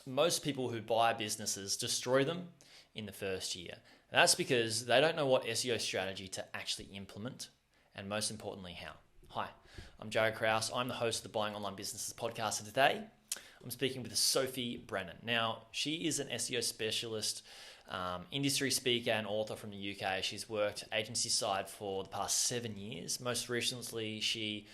most people who buy businesses destroy them in the first year. And that's because they don't know what SEO strategy to actually implement, and most importantly, how. Hi, I'm Jaryd Krause. I'm the host of the Buying Online Businesses podcast, and today I'm speaking with Sophie Brannon. Now, she is an SEO specialist, industry speaker and author from the UK. She's worked agency side for the past 7 years. Most recently, she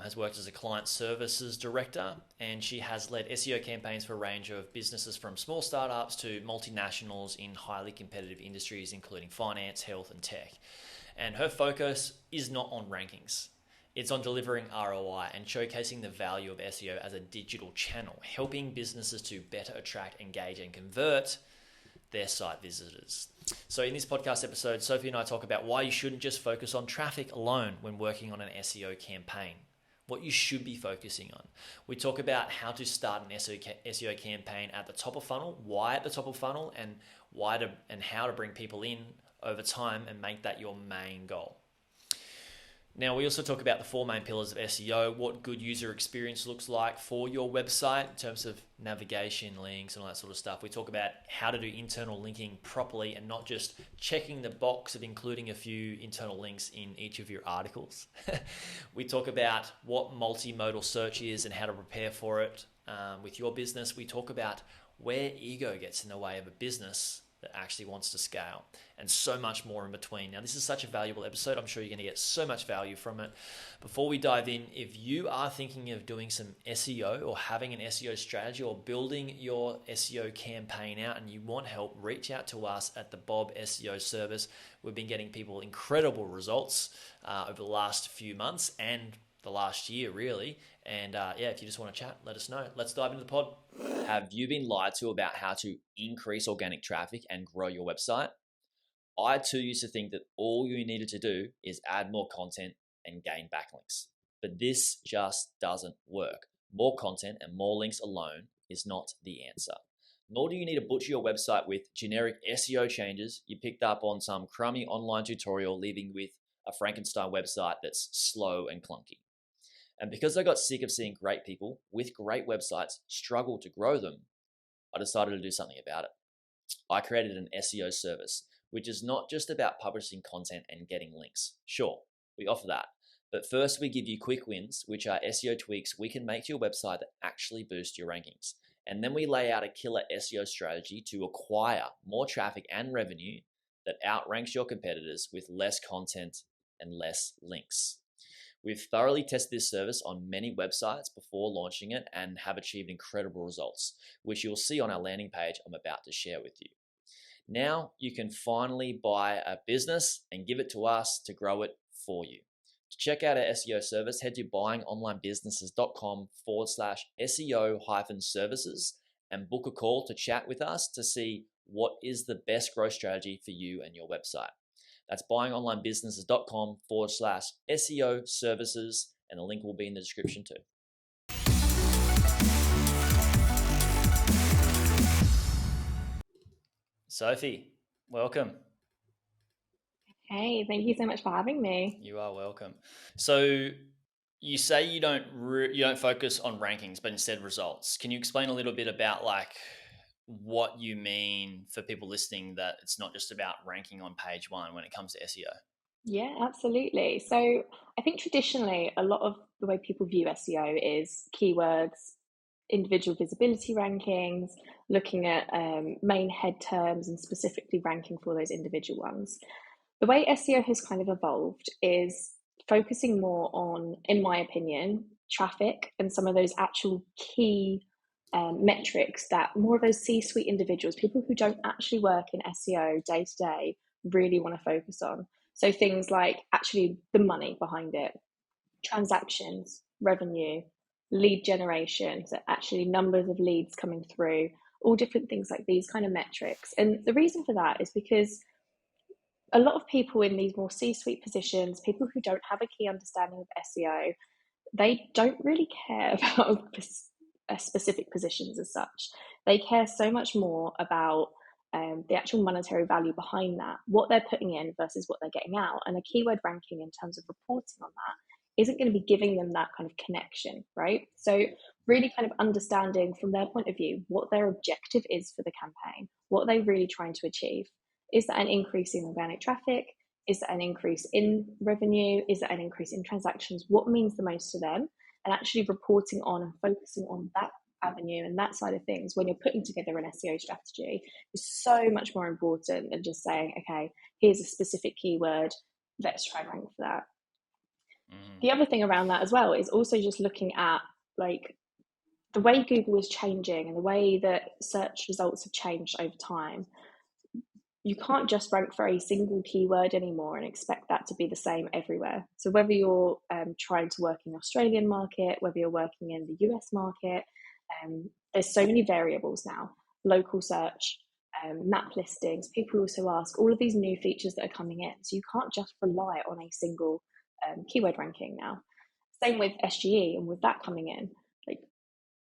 has worked as a client services director, and she has led SEO campaigns for a range of businesses from small startups to multinationals in highly competitive industries, including finance, health, and tech. And her focus is not on rankings. It's on delivering ROI and showcasing the value of SEO as a digital channel, helping businesses to better attract, engage, and convert their site visitors. So in this podcast episode, Sophie and I talk about why you shouldn't just focus on traffic alone when working on an SEO campaign, what you should be focusing on. We talk about how to start an SEO campaign at the top of funnel, why at the top of funnel, and how to bring people in over time and make that your main goal. Now, we also talk about the 4 main pillars of SEO, what good user experience looks like for your website in terms of navigation, links, and all that sort of stuff. We talk about how to do internal linking properly and not just checking the box of including a few internal links in each of your articles. We talk about what multimodal search is and how to prepare for it with your business. We talk about where ego gets in the way of a business that actually wants to scale, and so much more in between. Now, this is such a valuable episode. I'm sure you're going to get so much value from it. Before we dive in, if you are thinking of doing some SEO or having an SEO strategy or building your SEO campaign out and you want help, reach out to us at the Bob SEO service. We've been getting people incredible results over the last few months and the last year, really. And if you just want to chat, let us know. Let's dive into the pod. Have you been lied to about how to increase organic traffic and grow your website? I too used to think that all you needed to do is add more content and gain backlinks. But this just doesn't work. More content and more links alone is not the answer. Nor do you need to butcher your website with generic SEO changes you picked up on some crummy online tutorial, leaving with a Frankenstein website that's slow and clunky. And because I got sick of seeing great people with great websites struggle to grow them, I decided to do something about it. I created an SEO service, which is not just about publishing content and getting links. Sure, we offer that. But first we give you quick wins, which are SEO tweaks we can make to your website that actually boost your rankings. And then we lay out a killer SEO strategy to acquire more traffic and revenue that outranks your competitors with less content and less links. We've thoroughly tested this service on many websites before launching it and have achieved incredible results, which you'll see on our landing page I'm about to share with you. Now you can finally buy a business and give it to us to grow it for you. To check out our SEO service, head to buyingonlinebusinesses.com/SEO-services and book a call to chat with us to see what is the best growth strategy for you and your website. That's buyingonlinebusinesses.com/SEO-services, and the link will be in the description too. Sophie, welcome. Hey, thank you so much for having me. You are welcome. So you say you don't focus on rankings, but instead results. Can you explain a little bit about what you mean for people listening, that it's not just about ranking on page 1 when it comes to SEO? Yeah, absolutely. So I think traditionally a lot of the way people view SEO is keywords, individual visibility rankings, looking at main head terms and specifically ranking for those individual ones. The way SEO has kind of evolved is focusing more on, in my opinion, traffic and some of those actual key metrics that more of those C-suite individuals, people who don't actually work in SEO day to day, really want to focus on. So things like actually the money behind it, transactions, revenue, lead generation, so actually numbers of leads coming through, all different things like these kind of metrics. And the reason for that is because a lot of people in these more C-suite positions, people who don't have a key understanding of SEO, they don't really care about specific positions as such. They care so much more about the actual monetary value behind that, what they're putting in versus what they're getting out. And a keyword ranking in terms of reporting on that isn't going to be giving them that kind of connection, right? So really kind of understanding from their point of view what their objective is for the campaign, what they're really trying to achieve. Is that an increase in organic traffic? Is that an increase in revenue? Is that an increase in transactions? What means the most to them? And actually reporting on and focusing on that avenue and that side of things when you're putting together an SEO strategy is so much more important than just saying, okay, here's a specific keyword, let's try and rank for that. The other thing around that as well is also just looking at like the way Google is changing and the way that search results have changed over time. You can't just rank for a single keyword anymore and expect that to be the same everywhere. So whether you're trying to work in the Australian market, whether you're working in the US market, there's so many variables now. Local search, map listings, people also ask all of these new features that are coming in. So you can't just rely on a single keyword ranking now. Same with SGE, and with that coming in, like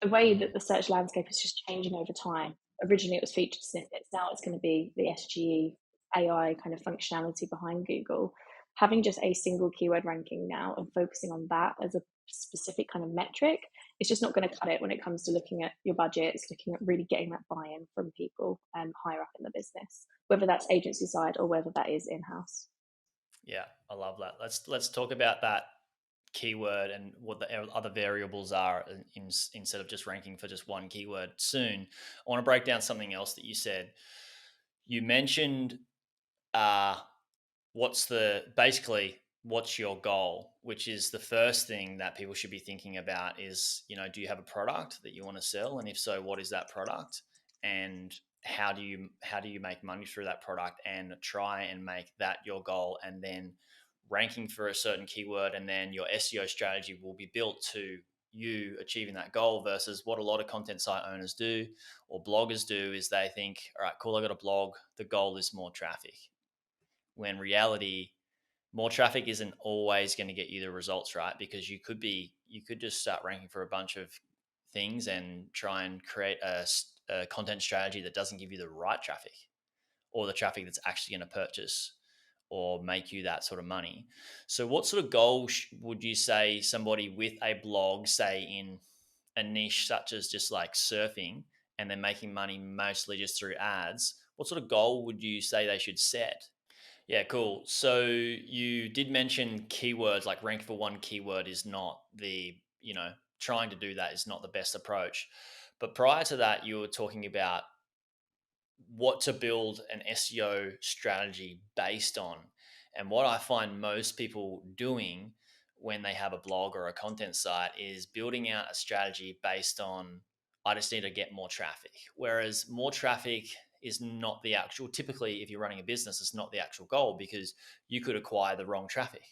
the way that the search landscape is just changing over time. Originally it was featured snippets, now it's going to be the SGE AI kind of functionality behind Google. Having just a single keyword ranking now and focusing on that as a specific kind of metric, it's just not going to cut it when it comes to looking at your budgets, looking at really getting that buy-in from people higher up in the business, whether that's agency side or whether that is in-house. Yeah, I love that. Let's talk about that keyword and what the other variables are instead of just ranking for just one keyword soon. I want to break down something else that you said. You mentioned what's your goal, which is the first thing that people should be thinking about is, do you have a product that you want to sell? And if so, what is that product? And how do you make money through that product, and try and make that your goal, and then ranking for a certain keyword, and then your SEO strategy will be built to you achieving that goal, versus what a lot of content site owners do or bloggers do is they think, all right, cool, I got a blog, the goal is more traffic. When in reality, more traffic isn't always going to get you the results, right? Because you could just start ranking for a bunch of things and try and create a content strategy that doesn't give you the right traffic, or the traffic that's actually going to purchase or make you that sort of money. So what sort of goal would you say somebody with a blog, say in a niche such as just like surfing, and they're making money mostly just through ads, what sort of goal would you say they should set? Yeah, cool. So you did mention keywords, like rank for one keyword is not trying to do that is not the best approach. But prior to that, you were talking about what to build an SEO strategy based on. And what I find most people doing when they have a blog or a content site is building out a strategy based on, I just need to get more traffic. Whereas more traffic is not the actual, typically if you're running a business, it's not the actual goal, because you could acquire the wrong traffic,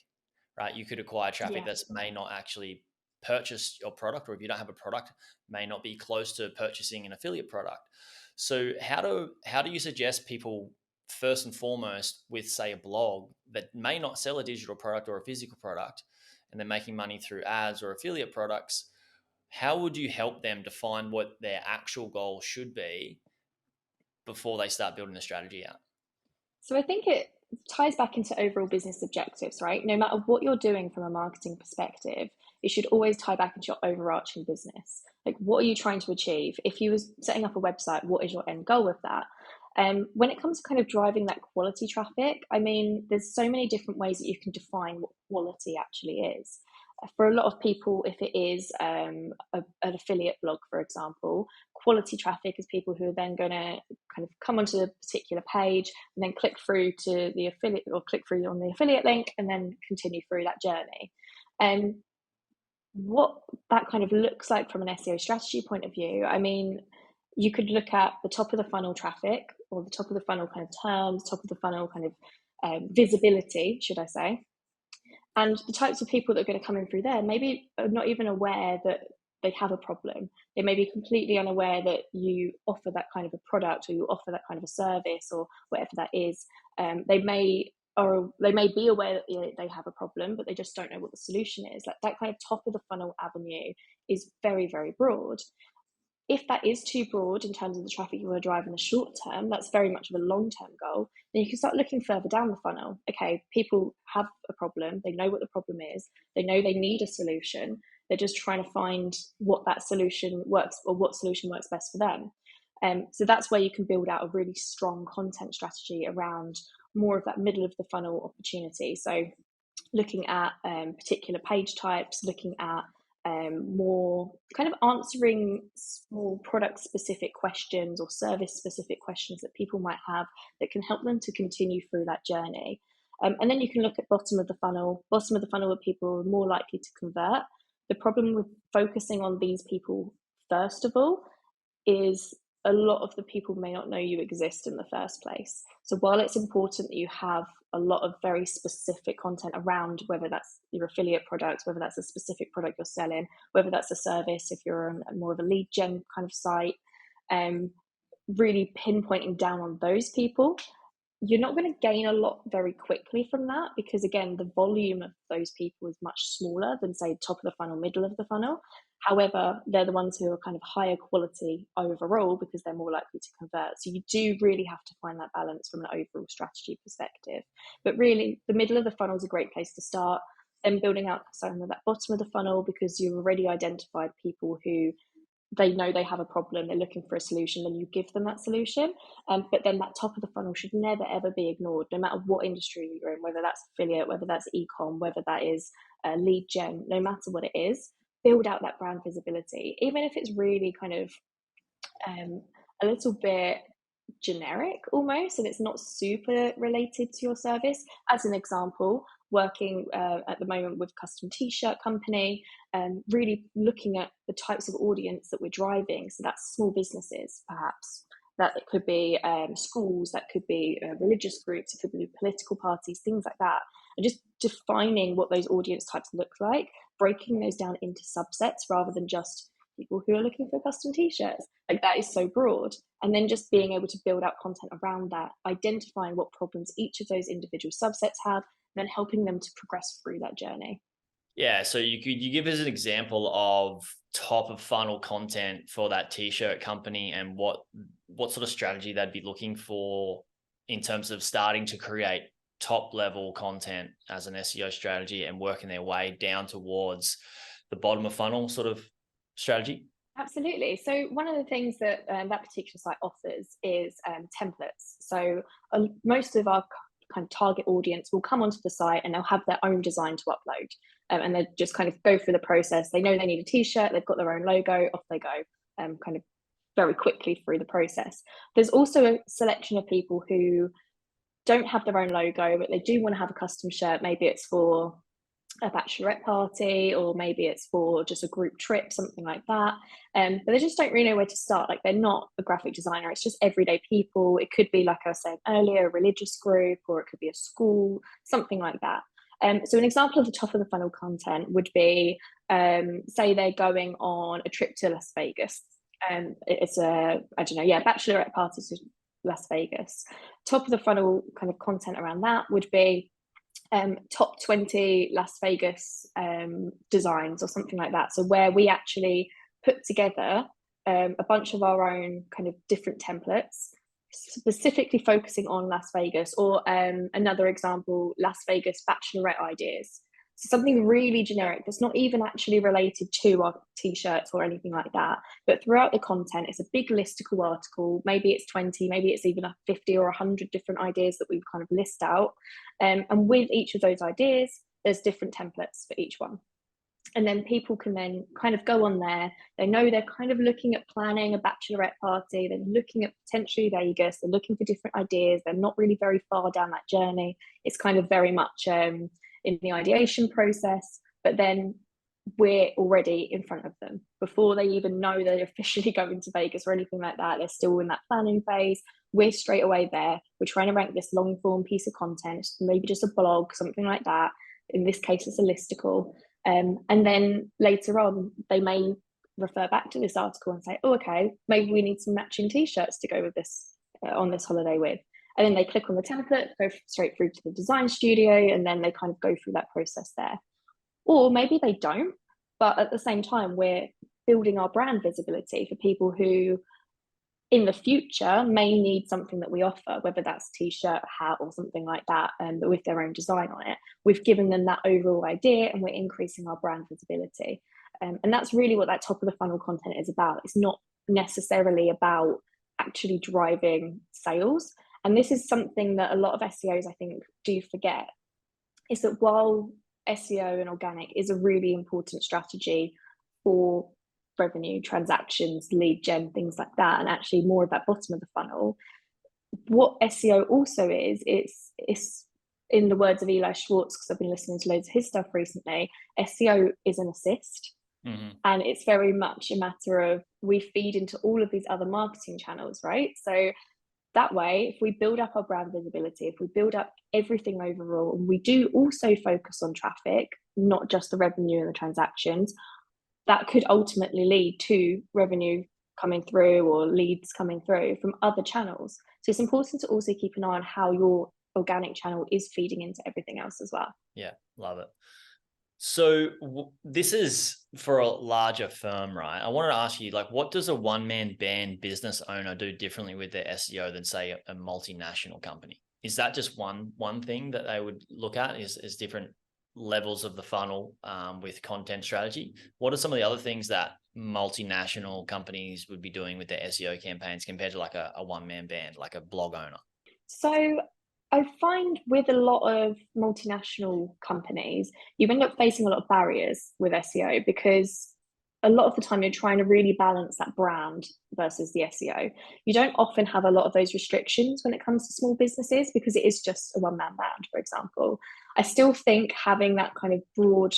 right? You could acquire traffic that may not actually purchase your product, or if you don't have a product, may not be close to purchasing an affiliate product. So how do you suggest people, first and foremost, with say a blog that may not sell a digital product or a physical product, and they're making money through ads or affiliate products, how would you help them define what their actual goal should be before they start building the strategy out? So I think it ties back into overall business objectives, right? No matter what you're doing from a marketing perspective, it should always tie back into your overarching business. Like, what are you trying to achieve? If you were setting up a website, what is your end goal with that? When it comes to kind of driving that quality traffic, I mean, there's so many different ways that you can define what quality actually is. For a lot of people, if it is an affiliate blog, for example, quality traffic is people who are then going to kind of come onto a particular page and then click through to the affiliate, or click through on the affiliate link and then continue through that journey. And what that kind of looks like from an SEO strategy point of view, I mean, you could look at the top of the funnel traffic, or the top of the funnel kind of terms, top of the funnel kind of visibility, should I say. And the types of people that are going to come in through there maybe are not even aware that they have a problem. They may be completely unaware that you offer that kind of a product, or you offer that kind of a service, or whatever that is. They may be aware that they have a problem, but they just don't know what the solution is. Like, that kind of top of the funnel avenue is very, very broad. If that is too broad in terms of the traffic you want to drive in the short term, that's very much of a long-term goal. Then you can start looking further down the funnel. Okay, people have a problem. They know what the problem is. They know they need a solution. They're just trying to find what that solution works, or what solution works best for them. So that's where you can build out a really strong content strategy around more of that middle of the funnel opportunity. So looking at particular page types, looking at more kind of answering small product specific questions or service specific questions that people might have that can help them to continue through that journey. And then you can look at bottom of the funnel. Bottom of the funnel are people more likely to convert. The problem with focusing on these people first of all is a lot of the people may not know you exist in the first place. So while it's important that you have a lot of very specific content around, whether that's your affiliate products, whether that's a specific product you're selling, whether that's a service, if you're on more of a lead gen kind of site, really pinpointing down on those people, you're not going to gain a lot very quickly from that, because again, the volume of those people is much smaller than, say, top of the funnel, middle of the funnel. However, they're the ones who are kind of higher quality overall because they're more likely to convert. So you do really have to find that balance from an overall strategy perspective. But really, the middle of the funnel is a great place to start. Then building out some of that bottom of the funnel, because you've already identified people who they know they have a problem, they're looking for a solution, then you give them that solution. But then that top of the funnel should never ever be ignored, no matter what industry you're in, whether that's affiliate, whether that's e-com, whether that is lead gen, no matter what it is, build out that brand visibility, even if it's really kind of a little bit generic almost, and it's not super related to your service. As an example, working at the moment with custom t-shirt company, really looking at the types of audience that we're driving. So that's small businesses, perhaps. That it could be schools, that could be religious groups, it could be political parties, things like that. And just defining what those audience types look like, breaking those down into subsets rather than just people who are looking for custom t-shirts. Like, that is so broad. And then just being able to build out content around that, identifying what problems each of those individual subsets have, then helping them to progress through that journey. Yeah, so you give us an example of top of funnel content for that t-shirt company, and what sort of strategy they'd be looking for in terms of starting to create top level content as an SEO strategy and working their way down towards the bottom of funnel sort of strategy? Absolutely. So one of the things that that particular site offers is templates. So most of our kind of target audience will come onto the site and they'll have their own design to upload. And they just kind of go through the process. They know they need a t-shirt, they've got their own logo, off they go, kind of very quickly through the process. There's also a selection of people who don't have their own logo, but they do want to have a custom shirt. Maybe it's for a bachelorette party, or maybe it's for just a group trip, something like that. But they just don't really know where to start. Like, they're not a graphic designer, it's just everyday people. It could be, like I said earlier, a religious group, or it could be a school, something like that. So an example of the top of the funnel content would be, say they're going on a trip to Las Vegas. It's a, I don't know, yeah, bachelorette party to Las Vegas. Top of the funnel kind of content around that would be top 20 Las Vegas designs or something like that. So where we actually put together a bunch of our own kind of different templates, specifically focusing on Las Vegas, or another example, Las Vegas bachelorette ideas. So something really generic that's not even actually related to our t-shirts or anything like that. But throughout the content, it's a big listicle article. Maybe it's 20, maybe it's even 50 or 100 different ideas that we kind of list out. And with each of those ideas, there's different templates for each one. And then people can then kind of go on there. They know they're kind of looking at planning a bachelorette party. They're looking at potentially Vegas. They're looking for different ideas. They're not really very far down that journey. It's kind of very much in the ideation process, but then we're already in front of them before they even know they're officially going to Vegas or anything like that. They're still in that planning phase. We're straight away there. We're trying to rank this long form piece of content, maybe just a blog, something like that. In this case, it's a listicle. And then later on, they may refer back to this article and say, oh, okay, maybe we need some matching t-shirts to go with this on this holiday with. And then they click on the template, go straight through to the design studio, and then they kind of go through that process there. Or maybe they don't, but at the same time, we're building our brand visibility for people who in the future may need something that we offer, whether that's a t-shirt, a hat, or something like that, but with their own design on it. We've given them that overall idea and we're increasing our brand visibility. And that's really what that top of the funnel content is about. It's not necessarily about actually driving sales. And this is something that a lot of SEOs, I think, do forget, is that while SEO and organic is a really important strategy for revenue, transactions, lead gen, things like that, and actually more of that bottom of the funnel, what SEO also is, it's in the words of Eli Schwartz, because I've been listening to loads of his stuff recently, SEO is an assist. Mm-hmm. And it's very much a matter of, we feed into all of these other marketing channels, right? So that way, if we build up our brand visibility, if we build up everything overall, and we do also focus on traffic, not just the revenue and the transactions, that could ultimately lead to revenue coming through or leads coming through from other channels. So it's important to also keep an eye on how your organic channel is feeding into everything else as well. Yeah, love it. So this is for a larger firm, right? I wanted to ask you, like, what does a one-man band business owner do differently with their SEO than, say, a multinational company? Is that just one thing that they would look at, is different levels of the funnel with content strategy? What are some of the other things that multinational companies would be doing with their SEO campaigns compared to like a one-man band, like a blog owner? So I find with a lot of multinational companies, you end up facing a lot of barriers with SEO, because a lot of the time you're trying to really balance that brand versus the SEO. You don't often have a lot of those restrictions when it comes to small businesses, because it is just a one-man band, for example. I still think having that kind of broad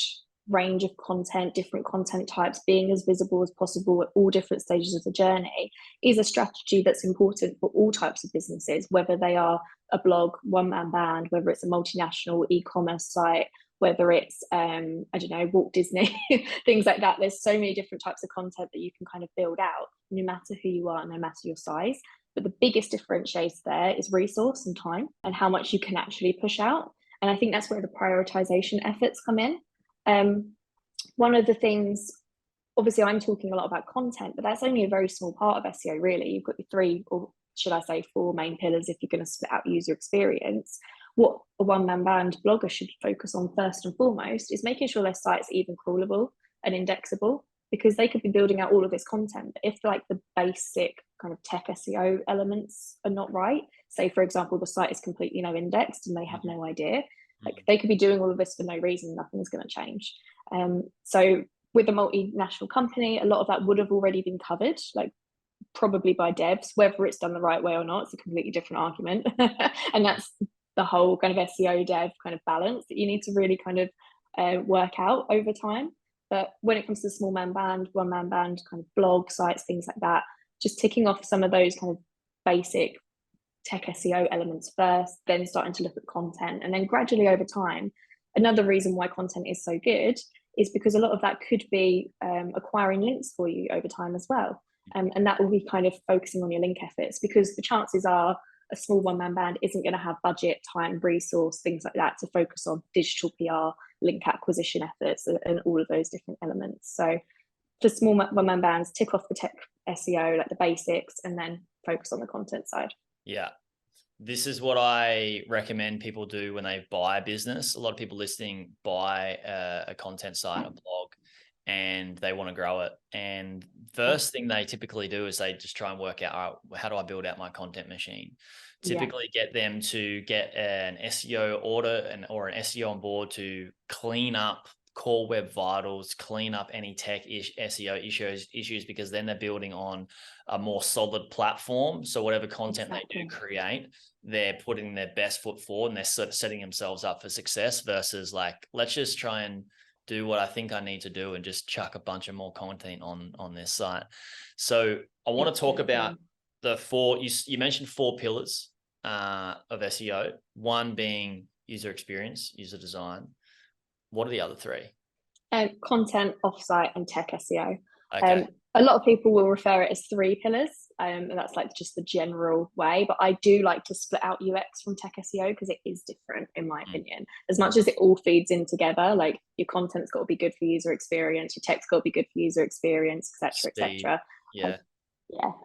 range of content, different content types, being as visible as possible at all different stages of the journey is a strategy that's important for all types of businesses, whether they are a blog, one-man band, whether it's a multinational e-commerce site, whether it's, I don't know, Walt Disney, things like that. There's so many different types of content that you can kind of build out, no matter who you are, no matter your size. But the biggest differentiator there is resource and time, and how much you can actually push out. And I think that's where the prioritization efforts come in. One of the things, obviously I'm talking a lot about content, but that's only a very small part of SEO, really. You've got your 3, or should I say 4 main pillars if you're going to split out user experience. What a one-man band blogger should focus on first and foremost is making sure their site's even crawlable and indexable, because they could be building out all of this content, but if like the basic kind of tech SEO elements are not right, say for example the site is completely no indexed and they have no idea, like they could be doing all of this for no reason, nothing's going to change. So with a multinational company, a lot of that would have already been covered, like probably by devs. Whether it's done the right way or not, it's a completely different argument. And that's the whole kind of SEO dev kind of balance that you need to really kind of work out over time. But when it comes to small man band, one man band, kind of blog sites, things like that, just ticking off some of those kind of basic tech SEO elements first, then starting to look at content, and then gradually over time. Another reason why content is so good is because a lot of that could be acquiring links for you over time as well. And that will be kind of focusing on your link efforts, because the chances are a small one-man band isn't going to have budget, time, resource, things like that to focus on digital PR, link acquisition efforts, and all of those different elements. So for small one-man bands, tick off the tech SEO, like the basics, and then focus on the content side. Yeah. This is what I recommend people do when they buy a business. A lot of people listening buy a content site, a blog, and they want to grow it. And first thing they typically do is they just try and work out, all right, how do I build out my content machine? Typically get them to get an SEO order or an SEO on board to clean up core web vitals, clean up any tech SEO issues, because then they're building on a more solid platform. So whatever content they do create, they're putting their best foot forward and they're sort of setting themselves up for success, versus like, let's just try and do what I think I need to do and just chuck a bunch of more content on this site. So I want to talk about the 4, you mentioned 4 pillars of SEO, one being user experience, user design. What are the other 3? Content, offsite, and tech SEO. Okay. A lot of people will refer it as 3 pillars, and that's like just the general way. But I do like to split out UX from tech SEO, because it is different, in my opinion. As much as it all feeds in together, like your content's got to be good for user experience, your tech's got to be good for user experience, etc., etc. Yeah,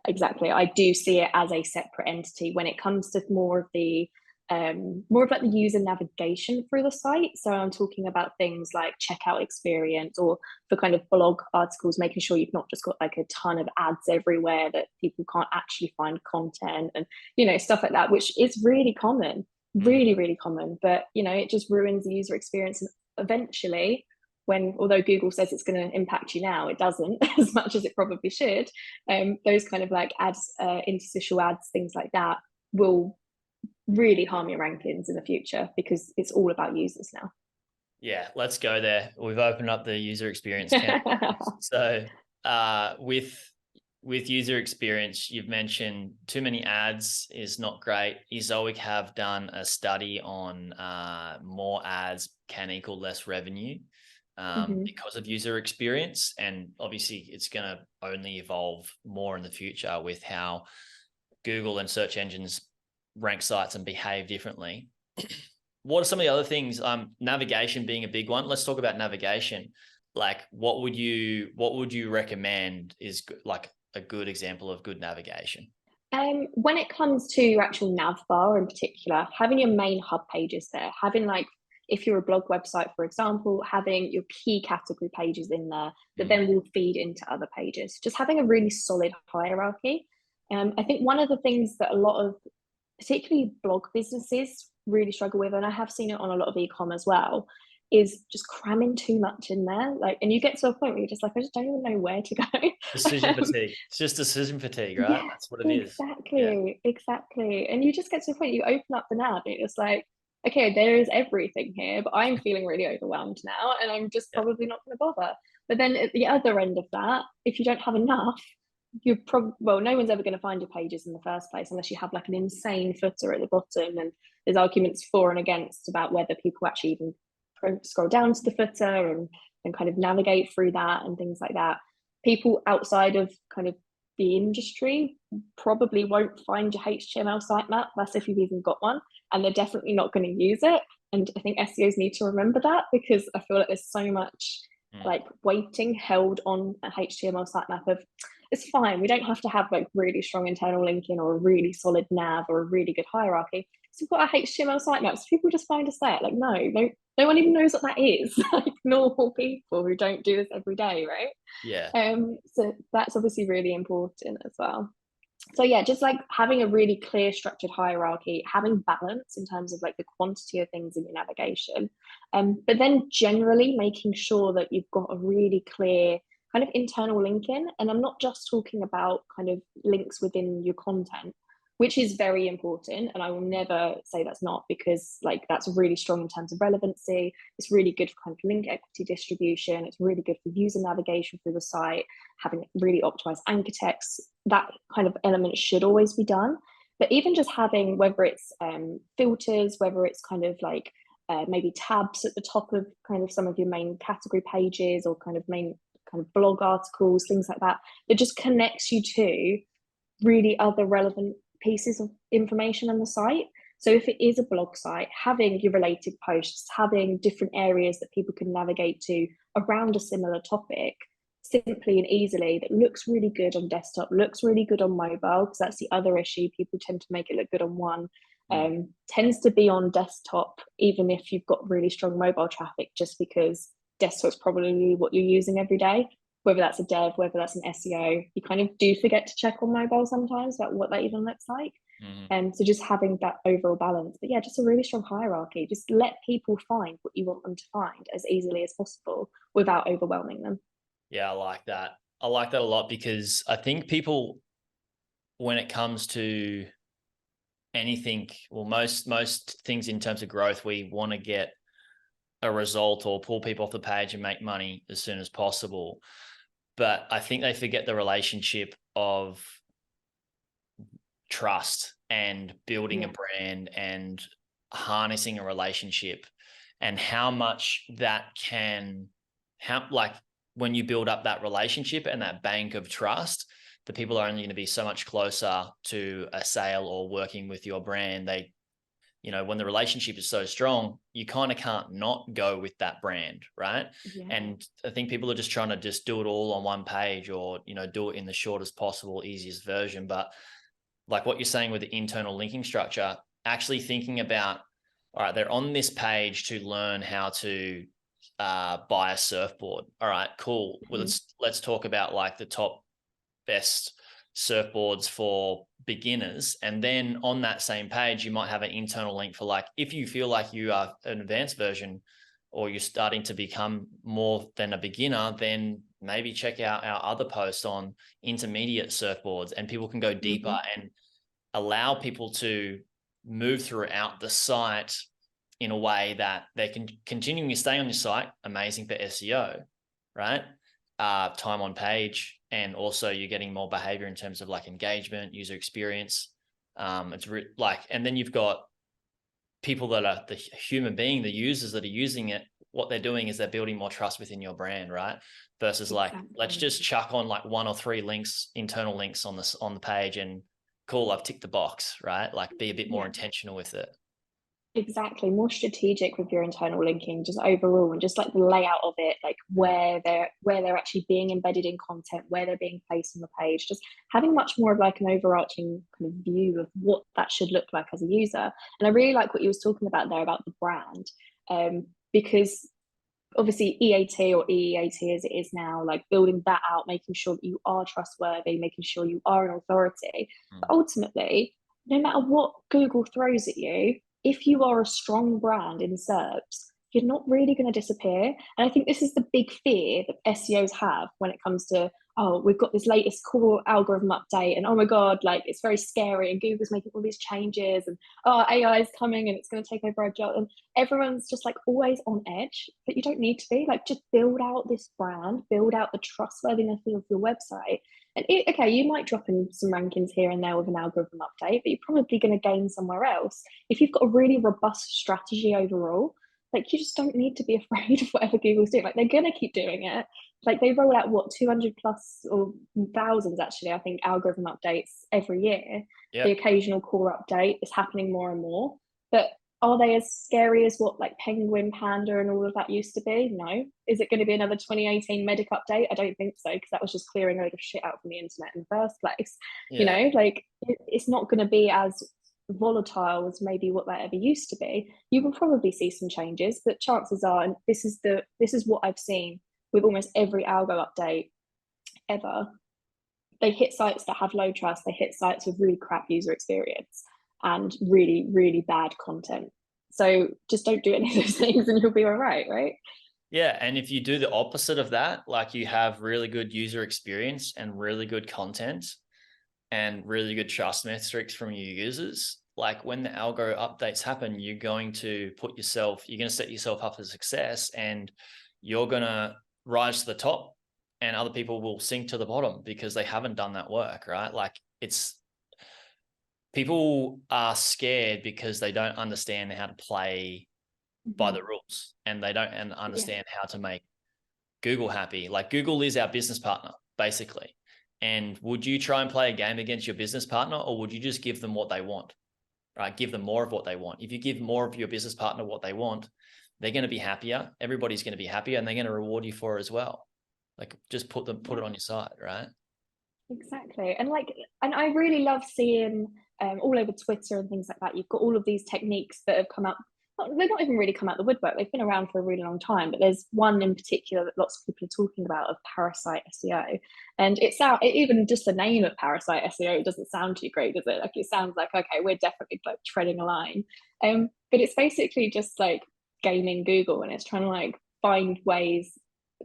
exactly. I do see it as a separate entity when it comes to more of the more of like the user navigation through the site. So I'm talking about things like checkout experience, or for kind of blog articles, making sure you've not just got like a ton of ads everywhere that people can't actually find content, and stuff like that, which is really common, really, really common. But it just ruins the user experience, and eventually, although Google says it's going to impact you now, it doesn't as much as it probably should. Those kind of like ads, interstitial ads, things like that, will really harm your rankings in the future, because it's all about users now. Yeah, let's go there. We've opened up the user experience can. So with user experience, you've mentioned too many ads is not great. Ezoic have done a study on more ads can equal less revenue because of user experience. And obviously it's going to only evolve more in the future with how Google and search engines rank sites and behave differently. What are some of the other things? Navigation being a big one. Let's talk about navigation. Like, what would you recommend is like a good example of good navigation? When it comes to your actual nav bar in particular, having your main hub pages there, having like, if you're a blog website, for example, having your key category pages in there that then will feed into other pages. Just having a really solid hierarchy. I think one of the things that a lot of particularly blog businesses really struggle with, and I have seen it on a lot of e-com as well, is just cramming too much in there. Like, and you get to a point where you're just like, I just don't even know where to go. Decision fatigue. It's just decision fatigue, right? Yeah, That's what it is. exactly. And you just get to a point, you open up the nav and it's like, okay, there is everything here, but I'm feeling really overwhelmed now, and I'm just probably not going to bother. But then at the other end of that, if you don't have enough, you're no one's ever going to find your pages in the first place unless you have like an insane footer at the bottom, and there's arguments for and against about whether people actually even scroll down to the footer and kind of navigate through that and things like that. People outside of kind of the industry probably won't find your HTML sitemap. That's if you've even got one, and they're definitely not going to use it. And I think SEOs need to remember that, because I feel like there's so much like weighting held on a HTML sitemap of, it's fine, we don't have to have like really strong internal linking or a really solid nav or a really good hierarchy. So we've got our HTML sitemaps, people just find us there. Like, no one even knows what that is. Like, normal people who don't do this every day, right? Yeah. So that's obviously really important as well. So yeah, just like having a really clear structured hierarchy, having balance in terms of like the quantity of things in your navigation, but then generally making sure that you've got a really clear kind of internal linking. And I'm not just talking about kind of links within your content, which is very important, and I will never say that's not, because like that's really strong in terms of relevancy. It's really good for kind of link equity distribution. It's really good for user navigation through the site, having really optimized anchor text. That kind of element should always be done. But even just having, whether it's filters, whether it's kind of like maybe tabs at the top of kind of some of your main category pages, or kind of main kind of blog articles, things like that, that just connects you to really other relevant pieces of information on the site. So if it is a blog site, having your related posts, having different areas that people can navigate to around a similar topic, simply and easily, that looks really good on desktop, looks really good on mobile, because that's the other issue. People tend to make it look good on one. Tends to be on desktop, even if you've got really strong mobile traffic, just because desktop's probably what you're using every day. Whether that's a dev, whether that's an SEO, you kind of do forget to check on mobile sometimes about what that even looks like. And so just having that overall balance. But yeah, just a really strong hierarchy. Just let people find what you want them to find as easily as possible without overwhelming them. Yeah, I like that. I like that a lot, because I think people, when it comes to anything, well, most things in terms of growth, we want to get a result or pull people off the page and make money as soon as possible. But I think they forget the relationship of trust and building a brand and harnessing a relationship, and how much that can, like when you build up that relationship and that bank of trust, the people are only going to be so much closer to a sale or working with your brand. They, when the relationship is so strong, you kind of can't not go with that brand, right? And I think people are just trying to just do it all on one page, or, do it in the shortest possible, easiest version. But like what you're saying with the internal linking structure, actually thinking about, all right, they're on this page to learn how to buy a surfboard. All right, cool. Well, let's talk about like the top best surfboards for beginners. And then on that same page, you might have an internal link for like, if you feel like you are an advanced version or you're starting to become more than a beginner, then maybe check out our other post on intermediate surfboards, and people can go deeper and allow people to move throughout the site in a way that they can continue to stay on your site. Amazing for SEO, right? Time on page, and also you're getting more behavior in terms of like engagement, user experience. It's like, and then you've got people that are the human being, the users that are using it. What they're doing is they're building more trust within your brand, right? Versus like, let's just chuck on like 1 or 3 links, internal links on the page, and cool, I've ticked the box, right? Like, be a bit more intentional with it. Exactly, more strategic with your internal linking, just overall, and just like the layout of it, like where they're actually being embedded in content, where they're being placed on the page, just having much more of like an overarching kind of view of what that should look like as a user. And I really like what you was talking about there about the brand, because obviously EAT or EEAT as it is now, like building that out, making sure that you are trustworthy, making sure you are an authority. But ultimately, no matter what Google throws at you, if you are a strong brand in SERPs, you're not really going to disappear. And I think this is the big fear that SEOs have when it comes to, oh, we've got this latest core algorithm update, and oh my God, like it's very scary, and Google's making all these changes, and oh, AI is coming and it's going to take over our job. And everyone's just like always on edge, but you don't need to be. Like, just build out this brand, build out the trustworthiness of your website. And okay, you might drop in some rankings here and there with an algorithm update, but you're probably going to gain somewhere else. If you've got a really robust strategy overall, like, you just don't need to be afraid of whatever Google's doing. Like, they're going to keep doing it. Like, they roll out what, 200 plus or thousands actually, I think, algorithm updates every year. The occasional core update is happening more and more. But are they as scary as what like Penguin, Panda, and all of that used to be? No. Is it going to be another 2018 Medic update? I don't think so, because that was just clearing a load of shit out from the internet in the first place. You know, like it's not going to be as volatile as maybe what that ever used to be. You will probably see some changes, but chances are, and this is what I've seen with almost every algo update ever, they hit sites that have low trust, they hit sites with really crap user experience and really, really bad content. So just don't do any of those things and you'll be all right, right? Yeah. And if you do the opposite of that, like you have really good user experience and really good content and really good trust metrics from your users, like when the algo updates happen, you're going to set yourself up for success, and you're going to rise to the top, and other people will sink to the bottom because they haven't done that work, right? Like, people are scared because they don't understand how to play by the rules, and they don't understand how to make Google happy. Like, Google is our business partner, basically. And would you try and play a game against your business partner, or would you just give them what they want, right? Give them more of what they want. If you give more of your business partner what they want, they're going to be happier. Everybody's going to be happier, and they're going to reward you for it as well. Like, just put it on your site, right? Exactly. And I really love seeing all over Twitter and things like that, you've got all of these techniques that have come up. They've not even really come out the woodwork. They've been around for a really long time, but there's one in particular that lots of people are talking about, of parasite SEO. And even just the name of parasite SEO doesn't sound too great, does it? Like, it sounds like, okay, we're definitely like treading a line. But it's basically just like gaming Google, and it's trying to like find ways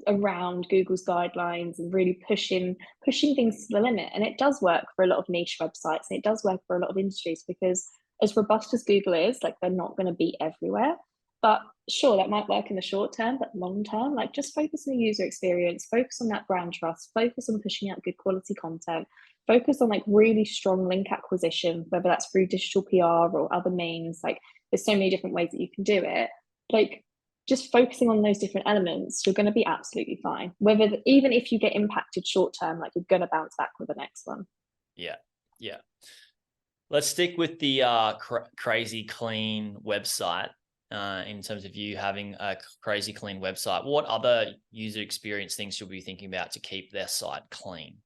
around Google's guidelines and really pushing things to the limit. And it does work for a lot of niche websites, and it does work for a lot of industries, because as robust as Google is, like, they're not going to be everywhere. But sure, that might work in the short term, but long term, like, just focus on the user experience, focus on that brand trust, focus on pushing out good quality content, focus on like really strong link acquisition, whether that's through digital PR or other means. Like, there's so many different ways that you can do it. Like, just focusing on those different elements, you're going to be absolutely fine. Even if you get impacted short term, like, you're going to bounce back with the next one. Yeah. Let's stick with the crazy clean website. In terms of you having a crazy clean website, what other user experience things should we be thinking about to keep their site clean?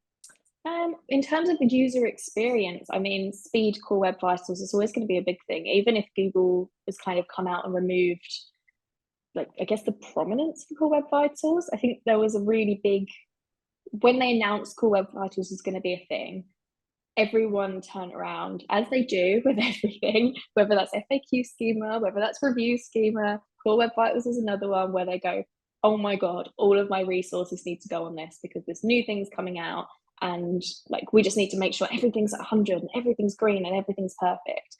In terms of the user experience, I mean, speed core web vitals is always going to be a big thing, even if Google has kind of come out and removed, like, I guess, the prominence for core web vitals. I think there was a really big, when they announced core web vitals was going to be a thing, everyone turned around, as they do with everything, whether that's FAQ schema, whether that's review schema. Core web vitals is another one where they go, oh my God, all of my resources need to go on this because this new thing's coming out. And like, we just need to make sure everything's at 100 and everything's green and everything's perfect.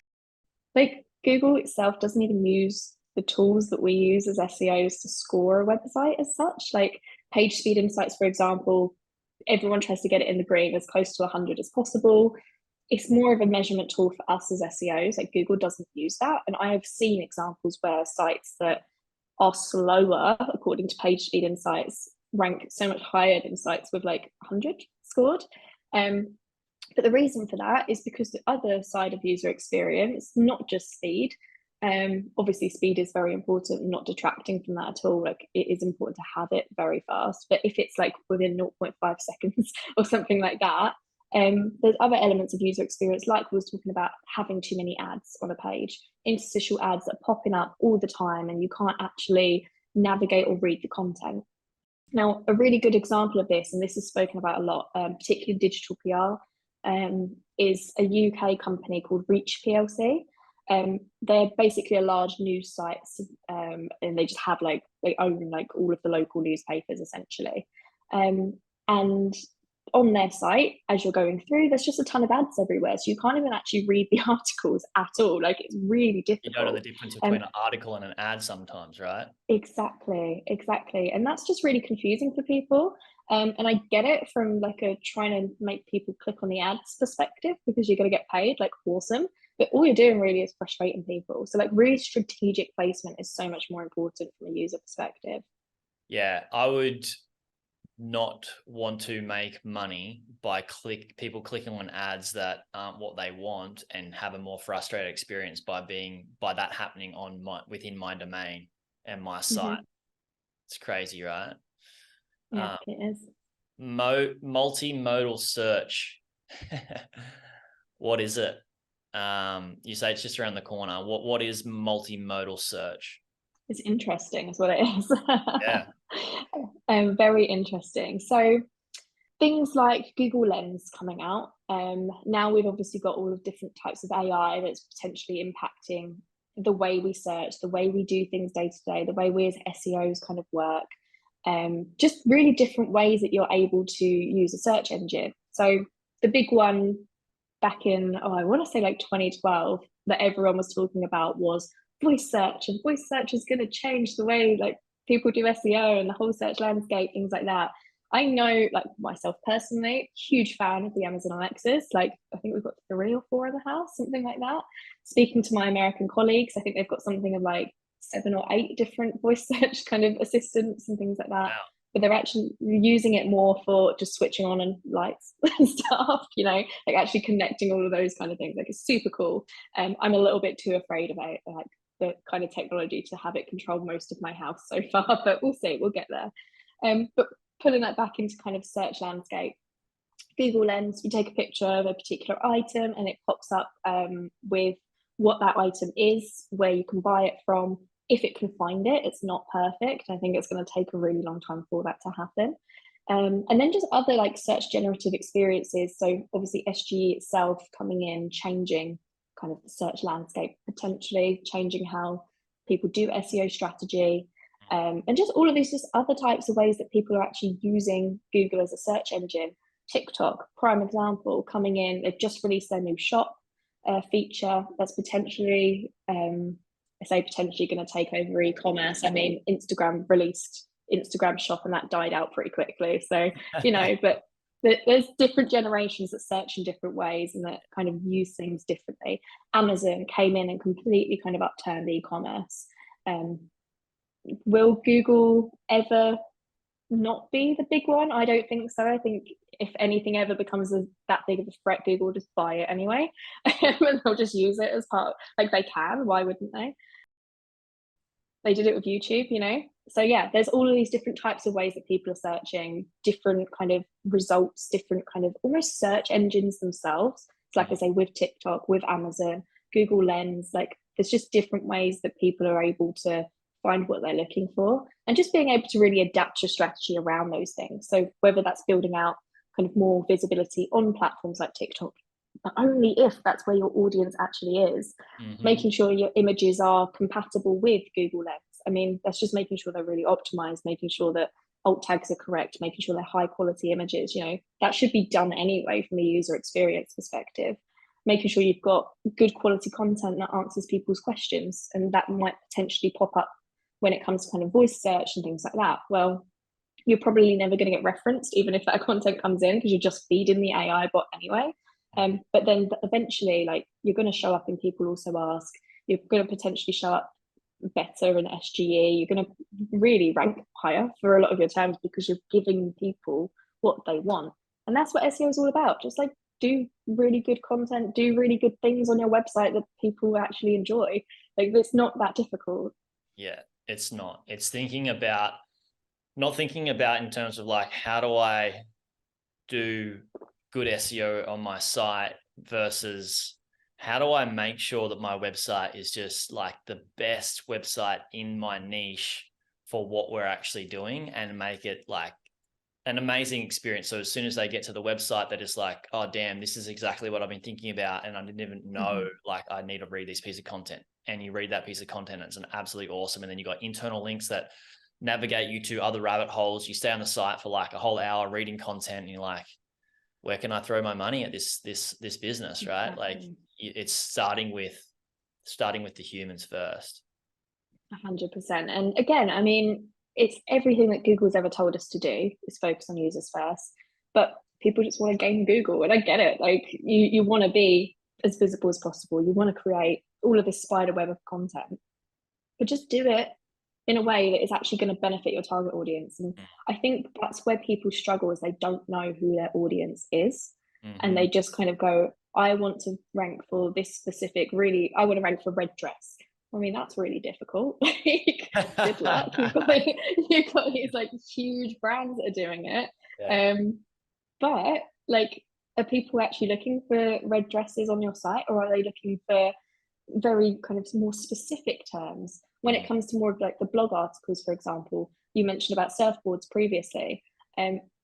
Like, Google itself doesn't even use the tools that we use as SEOs to score a website as such. Like page speed insights, for example, everyone tries to get it in the green as close to 100 as possible. It's more of a measurement tool for us as SEOs. Like, Google doesn't use that. And I have seen examples where sites that are slower, according to page speed insights, rank so much higher than sites with like 100 scored. But the reason for that is because the other side of user experience, not just speed, obviously speed is very important, not detracting from that at all. Like, it is important to have it very fast, but if it's like within 0.5 seconds or something like that, there's other elements of user experience, like we was talking about, having too many ads on a page, interstitial ads that are popping up all the time and you can't actually navigate or read the content. Now, a really good example of this, and this is spoken about a lot, particularly digital PR, is a UK company called Reach PLC. They're basically a large news site, and they just have like, they own like all of the local newspapers essentially. And on their site, as you're going through, there's just a ton of ads everywhere, so you can't even actually read the articles at all. Like, it's really difficult. You don't know the difference between an article and an ad sometimes, right? Exactly. And that's just really confusing for people. And I get it from like a trying to make people click on the ads perspective, because you're going to get paid, like, awesome. But all you're doing really is frustrating people. So like, really strategic placement is so much more important from a user perspective. Yeah, I would not want to make money by people clicking on ads that aren't what they want, and have a more frustrated experience by that happening within my domain and my site. It's crazy, right? Yeah, it is. Multimodal search. What is it? You say it's just around the corner. What is multimodal search? It's interesting is what it is. Yeah. Very interesting. So things like Google Lens coming out. Now we've obviously got all of different types of AI that's potentially impacting the way we search, the way we do things day to day, the way we as SEOs kind of work. Just really different ways that you're able to use a search engine. So the big one back in, I want to say like 2012, that everyone was talking about was voice search, and voice search is going to change the way like people do SEO and the whole search landscape, things like that. I know, like, myself personally, huge fan of the Amazon Alexas. Like, I think we've got 3 or 4 in the house, something like that. Speaking to my American colleagues, I think they've got something of like 7 or 8 different voice search kind of assistants and things like that. Wow. But they're actually using it more for just switching on and lights and stuff, you know, like actually connecting all of those kind of things. Like, it's super cool. I'm a little bit too afraid about like the kind of technology to have it control most of my house so far, but we'll see, we'll get there. But pulling that back into kind of search landscape, Google Lens, you take a picture of a particular item and it pops up with what that item is, where you can buy it from, if it can find it. It's not perfect. I think it's going to take a really long time for that to happen. And then just other like search generative experiences. So obviously SGE itself coming in, changing kind of the search landscape, potentially changing how people do SEO strategy. And just all of these just other types of ways that people are actually using Google as a search engine. TikTok, prime example, coming in. They've just released their new shop feature that's potentially, I say potentially, going to take over e-commerce. I mean, Instagram released Instagram shop and that died out pretty quickly. So, you know, but there's different generations that search in different ways and that kind of use things differently. Amazon came in and completely kind of upturned e-commerce. Will Google ever not be the big one? I don't think so. I think if anything ever becomes that big of a threat, Google will just buy it anyway. And they'll just use it as part, like, they can, why wouldn't they? They did it with YouTube, you know, So yeah, there's all of these different types of ways that people are searching, different kind of results, different kind of almost search engines themselves. So like I say, with TikTok, with Amazon, Google Lens, like there's just different ways that people are able to find what they're looking for, and just being able to really adapt your strategy around those things. So whether that's building out kind of more visibility on platforms like TikTok, but only if that's where your audience actually is, making sure your images are compatible with Google Lens. I mean, that's just making sure they're really optimized, making sure that alt tags are correct, making sure they're high quality images. You know, that should be done anyway from a user experience perspective. Making sure you've got good quality content that answers people's questions, and that might potentially pop up when it comes to kind of voice search and things like that. Well, you're probably never going to get referenced, even if that content comes in, because you're just feeding the AI bot anyway. But then eventually, like, you're going to show up and people also ask. You're going to potentially show up better in SGE. You're going to really rank higher for a lot of your terms because you're giving people what they want. And that's what SEO is all about. Just like do really good content, do really good things on your website that people actually enjoy. Like, it's not that difficult. Yeah, it's not. It's not thinking about in terms of like, how do I do good SEO on my site versus how do I make sure that my website is just like the best website in my niche for what we're actually doing, and make it like an amazing experience. So as soon as they get to the website, they're just like, oh, damn, this is exactly what I've been thinking about. And I didn't even know, like, I need to read this piece of content. And you read that piece of content, and it's an absolutely awesome. And then you got internal links that navigate you to other rabbit holes. You stay on the site for like a whole hour reading content, and you're like, where can I throw my money at this business, right? Exactly. Like, it's starting with the humans first. 100%. And again, I mean, it's everything that Google's ever told us to do is focus on users first. But people just want to game Google, and I get it. Like, you want to be as visible as possible. You want to create all of this spider web of content, but just do it in a way that is actually going to benefit your target audience. And I think that's where people struggle, is they don't know who their audience is. And they just kind of go, I want to rank for this specific, I want to rank for red dress. I mean, that's really difficult. Good luck. You've got these like huge brands that are doing it. Yeah. But like, are people actually looking for red dresses on your site, or are they looking for very kind of more specific terms? When it comes to more of like the blog articles, for example, you mentioned about surfboards previously.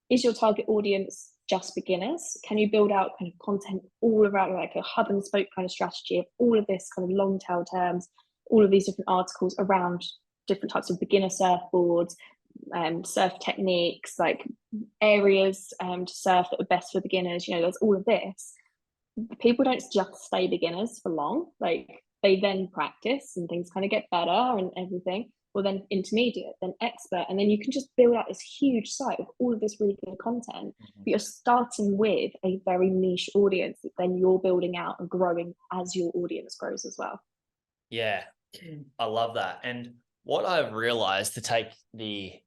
Is your target audience just beginners? Can you build out kind of content all around, like a hub and spoke kind of strategy of all of this kind of long tail terms, all of these different articles around different types of beginner surfboards, surf techniques, like areas to surf that are best for beginners? You know, there's all of this. People don't just stay beginners for long. Like, they then practice and things kind of get better and everything. Well, then intermediate, then expert, and then you can just build out this huge site of all of this really good content. But you're starting with a very niche audience that then you're building out and growing as your audience grows as well. Yeah, I love that. And what I've realized to take the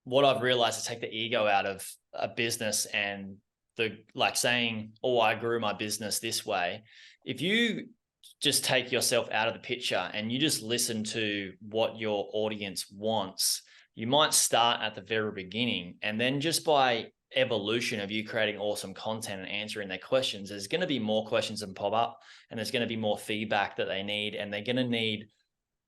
ego out of a business, and the like saying, oh, I grew my business this way. If you just take yourself out of the picture and you just listen to what your audience wants, you might start at the very beginning, and then just by evolution of you creating awesome content and answering their questions, there's going to be more questions that pop up, and there's going to be more feedback that they need, and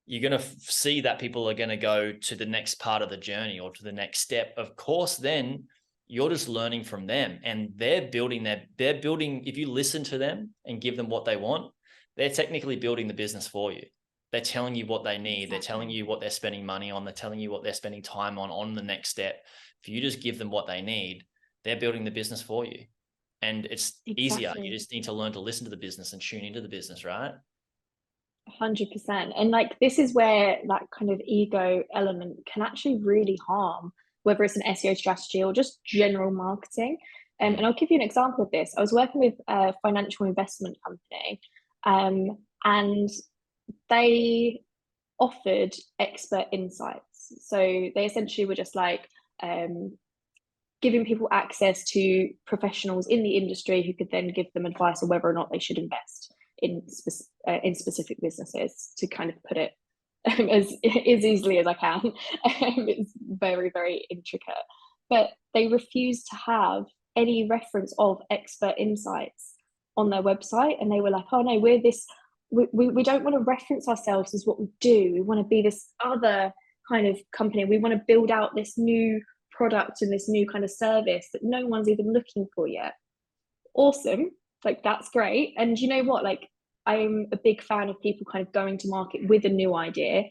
you're going to see that people are going to go to the next part of the journey or to the next step. Of course, then you're just learning from them, and they're building, if you listen to them and give them what they want, they're technically building the business for you. They're telling you what they need. Exactly. They're telling you what they're spending money on. They're telling you what they're spending time on the next step. If you just give them what they need, they're building the business for you. And it's easier. You just need to learn to listen to the business and tune into the business, right? 100%. And like, this is where that kind of ego element can actually really harm, whether it's an SEO strategy or just general marketing. And I'll give you an example of this. I was working with a financial investment company, and they offered expert insights. So they essentially were just like giving people access to professionals in the industry who could then give them advice on whether or not they should invest in specific businesses, to kind of put it as easily as I can. It's very, very intricate. But they refused to have any reference of expert insights on their website. And they were like, oh no, we're this, we don't want to reference ourselves as what we do. We want to be this other kind of company. We want to build out this new product and this new kind of service that no one's even looking for yet. Awesome. Like, that's great. And you know what? Like, I'm a big fan of people kind of going to market with a new idea,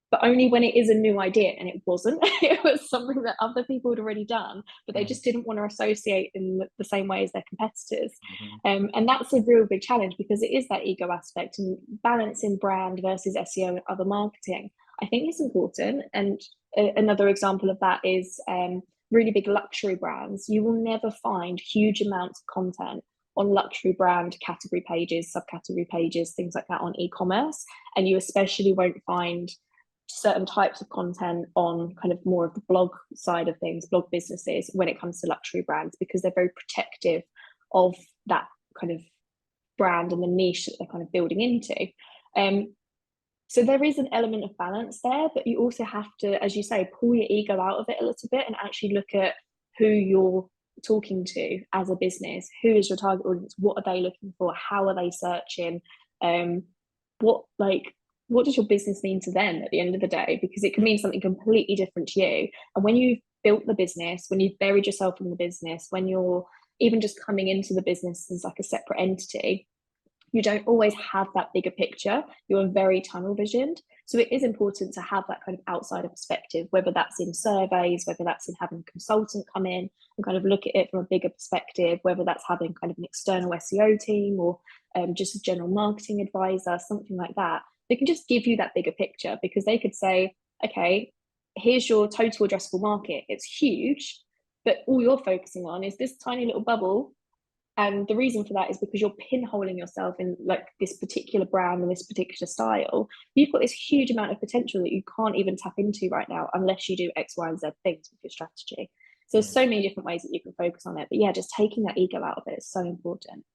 but only when it is a new idea. And it wasn't. It was something that other people had already done, but they just didn't want to associate in the same way as their competitors. And that's a real big challenge, because it is that ego aspect, and balancing brand versus SEO and other marketing, I think, is important. And another example of that is really big luxury brands. You will never find huge amounts of content on luxury brand category pages, subcategory pages, things like that on e-commerce. And you especially won't find certain types of content on kind of more of the blog side of things, blog businesses, when it comes to luxury brands, because they're very protective of that kind of brand and the niche that they're kind of building into. So there is an element of balance there, but you also have to, as you say, pull your ego out of it a little bit and actually look at who you're talking to as a business. Who is your target audience? What are they looking for? How are they searching? What does your business mean to them at the end of the day? Because it can mean something completely different to you. And when you've built the business, when you've buried yourself in the business, when you're even just coming into the business as like a separate entity, you don't always have that bigger picture. You're very tunnel visioned. So it is important to have that kind of outsider perspective, whether that's in surveys, whether that's in having a consultant come in and kind of look at it from a bigger perspective, whether that's having kind of an external SEO team or just a general marketing advisor, something like that. They can just give you that bigger picture, because they could say, okay, here's your total addressable market. It's huge, but all you're focusing on is this tiny little bubble. And the reason for that is because you're pinholing yourself in like this particular brand and this particular style. You've got this huge amount of potential that you can't even tap into right now unless you do X, Y, and Z things with your strategy. So there's so many different ways that you can focus on it. But yeah, just taking that ego out of it is so important.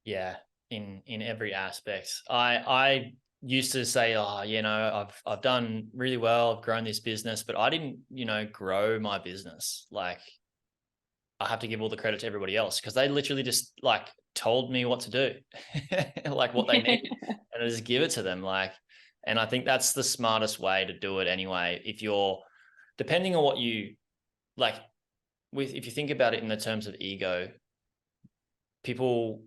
Yeah, in every aspect. I used to say, oh, I've done really well, I've grown this business, but I didn't, grow my business. Like, I have to give all the credit to everybody else, because they literally just like told me what to do, like what they need, and I just give it to them. Like, and I think that's the smartest way to do it anyway. If you're, depending on what you like, if you think about it in the terms of ego, people,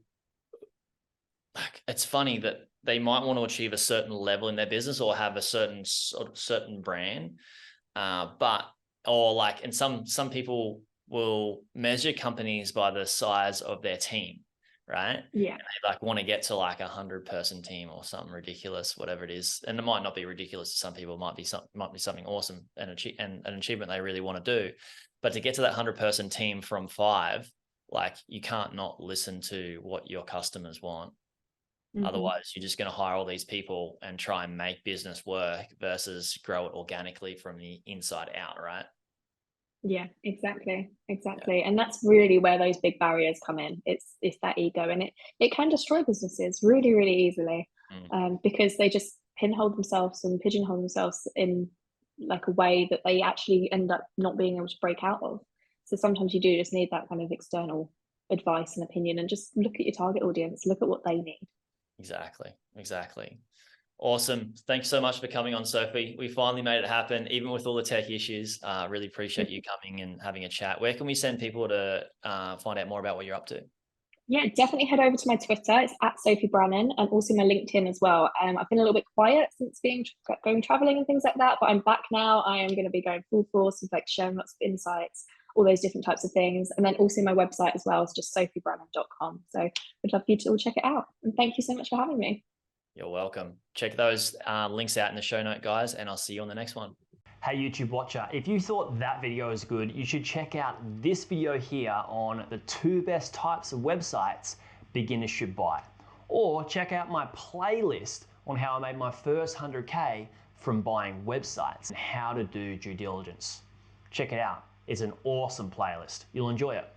like, it's funny that they might want to achieve a certain level in their business or have a certain brand, and some people will measure companies by the size of their team, right? Yeah. And they like want to get to like 100-person team or something ridiculous, whatever it is. And it might not be ridiculous to some people. It might be something awesome and an achievement they really want to do. But to get to that 100-person team from 5, like, you can't not listen to what your customers want. Otherwise, you're just going to hire all these people and try and make business work versus grow it organically from the inside out, right? Yeah, exactly. Yeah. And that's really where those big barriers come in. It's that ego, and it can destroy businesses really, really easily, because they just pigeonhole themselves in like a way that they actually end up not being able to break out of. So sometimes you do just need that kind of external advice and opinion, and just look at your target audience, look at what they need. Exactly. Awesome. Thanks so much for coming on, Sophie. We finally made it happen, even with all the tech issues. Really appreciate you coming and having a chat. Where can we send people to find out more about what you're up to? Yeah, definitely head over to my Twitter. It's at Sophie Brannon, and also my LinkedIn as well. I've been a little bit quiet since going traveling and things like that, but I'm back now. I am going to be going full force and like sharing lots of insights, all those different types of things. And then also my website as well is just sophiebrannon.com. So I'd love you to all check it out. And thank you so much for having me. You're welcome. Check those links out in the show note, guys, and I'll see you on the next one. Hey, YouTube watcher, if you thought that video was good, you should check out this video here on the 2 best types of websites beginners should buy. Or check out my playlist on how I made my first 100K from buying websites and how to do due diligence. Check it out. It's an awesome playlist. You'll enjoy it.